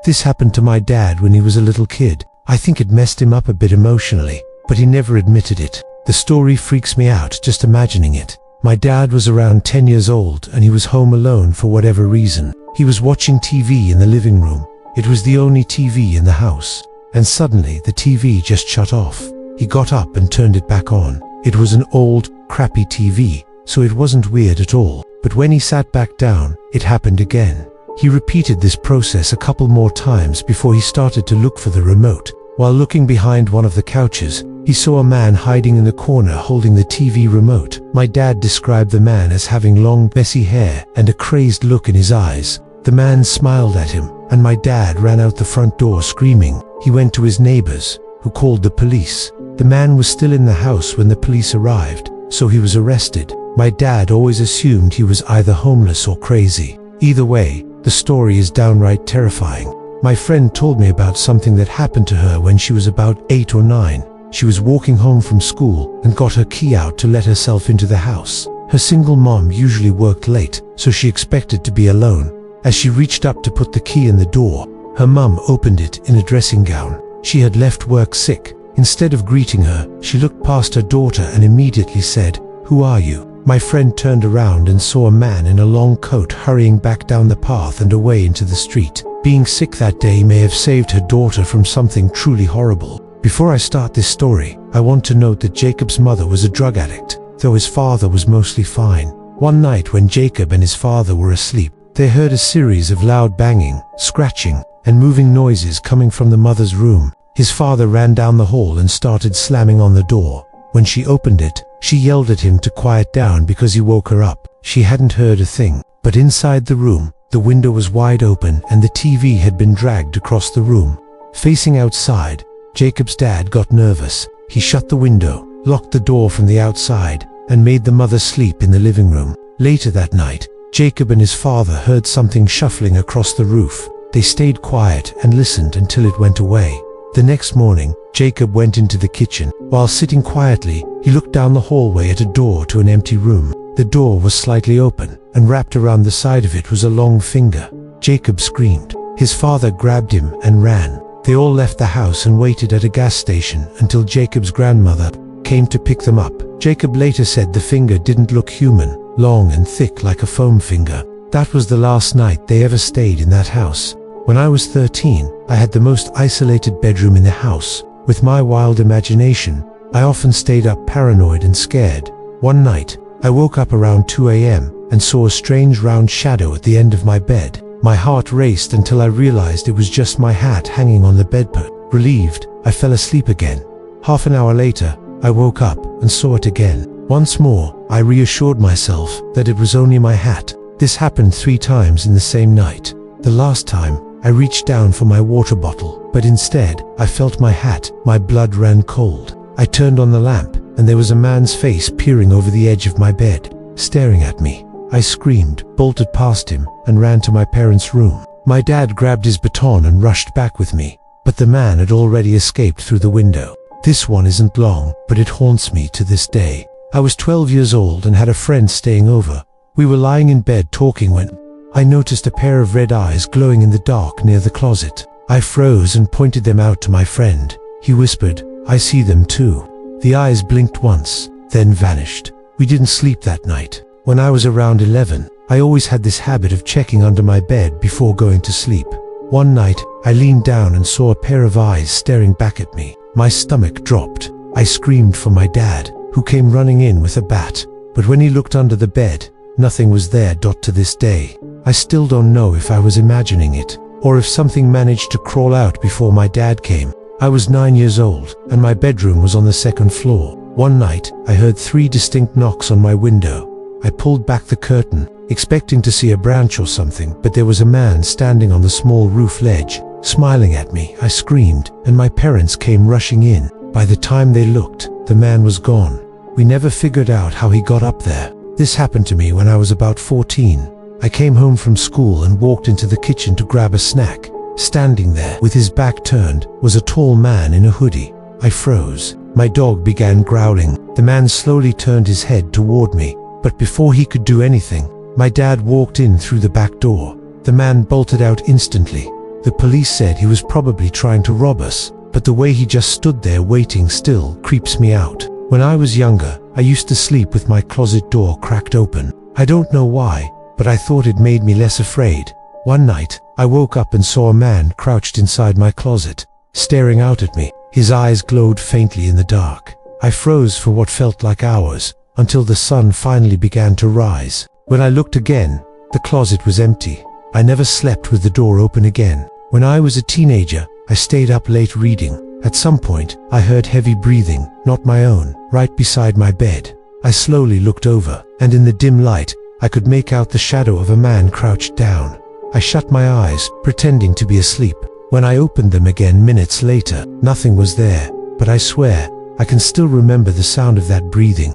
This happened to my dad when he was a little kid. I think it messed him up a bit emotionally, but he never admitted it. The story freaks me out just imagining it. My dad was around 10 years old and he was home alone for whatever reason. He was watching TV in the living room. It was the only TV in the house. And suddenly the TV just shut off. He got up and turned it back on. It was an old, crappy TV, so it wasn't weird at all. But when he sat back down, it happened again. He repeated this process a couple more times before he started to look for the remote. While looking behind one of the couches, he saw a man hiding in the corner holding the TV remote. My dad described the man as having long, messy hair and a crazed look in his eyes. The man smiled at him, and my dad ran out the front door screaming. He went to his neighbors, who called the police. The man was still in the house when the police arrived, so he was arrested. My dad always assumed he was either homeless or crazy. Either way, the story is downright terrifying. My friend told me about something that happened to her when she was about 8 or 9. She was walking home from school and got her key out to let herself into the house. Her single mom usually worked late, so she expected to be alone. As she reached up to put the key in the door, her mum opened it in a dressing gown. She had left work sick. Instead of greeting her, she looked past her daughter and immediately said, "Who are you?" My friend turned around and saw a man in a long coat hurrying back down the path and away into the street. Being sick that day may have saved her daughter from something truly horrible. Before I start this story, I want to note that Jacob's mother was a drug addict, though his father was mostly fine. One night when Jacob and his father were asleep, they heard a series of loud banging, scratching, and moving noises coming from the mother's room. His father ran down the hall and started slamming on the door. When she opened it, she yelled at him to quiet down because he woke her up. She hadn't heard a thing, but inside the room, the window was wide open and the TV had been dragged across the room. Facing outside, Jacob's dad got nervous. He shut the window, locked the door from the outside, and made the mother sleep in the living room. Later that night, Jacob and his father heard something shuffling across the roof. They stayed quiet and listened until it went away. The next morning, Jacob went into the kitchen. While sitting quietly, he looked down the hallway at a door to an empty room. The door was slightly open, and wrapped around the side of it was a long finger. Jacob screamed. His father grabbed him and ran. They all left the house and waited at a gas station until Jacob's grandmother came to pick them up. Jacob later said the finger didn't look human, long and thick like a foam finger. That was the last night they ever stayed in that house. When I was 13, I had the most isolated bedroom in the house. With my wild imagination, I often stayed up paranoid and scared. One night, I woke up around 2 a.m. and saw a strange round shadow at the end of my bed. My heart raced until I realized it was just my hat hanging on the bedpost. Relieved, I fell asleep again. Half an hour later, I woke up and saw it again. Once more, I reassured myself that it was only my hat. This happened 3 times in the same night. The last time, I reached down for my water bottle, but instead, I felt my hat. My blood ran cold. I turned on the lamp, and there was a man's face peering over the edge of my bed, staring at me. I screamed, bolted past him, and ran to my parents' room. My dad grabbed his baton and rushed back with me, but the man had already escaped through the window. This one isn't long, but it haunts me to this day. I was 12 years old and had a friend staying over. We were lying in bed talking when I noticed a pair of red eyes glowing in the dark near the closet. I froze and pointed them out to my friend. He whispered, "I see them too." The eyes blinked once, then vanished. We didn't sleep that night. When I was around 11, I always had this habit of checking under my bed before going to sleep. One night, I leaned down and saw a pair of eyes staring back at me. My stomach dropped. I screamed for my dad, who came running in with a bat. But when he looked under the bed, nothing was there. To this day, I still don't know if I was imagining it, or if something managed to crawl out before my dad came. I was 9 years old, and my bedroom was on the 2nd floor. One night, I heard 3 distinct knocks on my window. I pulled back the curtain, expecting to see a branch or something, but there was a man standing on the small roof ledge, smiling at me. I screamed, and my parents came rushing in. By the time they looked, the man was gone. We never figured out how he got up there. This happened to me when I was about 14. I came home from school and walked into the kitchen to grab a snack. Standing there, with his back turned, was a tall man in a hoodie. I froze. My dog began growling. The man slowly turned his head toward me, but before he could do anything, my dad walked in through the back door. The man bolted out instantly. The police said he was probably trying to rob us, but the way he just stood there waiting still creeps me out. When I was younger, I used to sleep with my closet door cracked open. I don't know why, but I thought it made me less afraid. One night, I woke up and saw a man crouched inside my closet, staring out at me. His eyes glowed faintly in the dark. I froze for what felt like hours, until the sun finally began to rise. When I looked again, the closet was empty. I never slept with the door open again. When I was a teenager, I stayed up late reading. At some point, I heard heavy breathing, not my own, right beside my bed. I slowly looked over, and in the dim light, I could make out the shadow of a man crouched down. I shut my eyes, pretending to be asleep. When I opened them again minutes later, nothing was there, but I swear, I can still remember the sound of that breathing.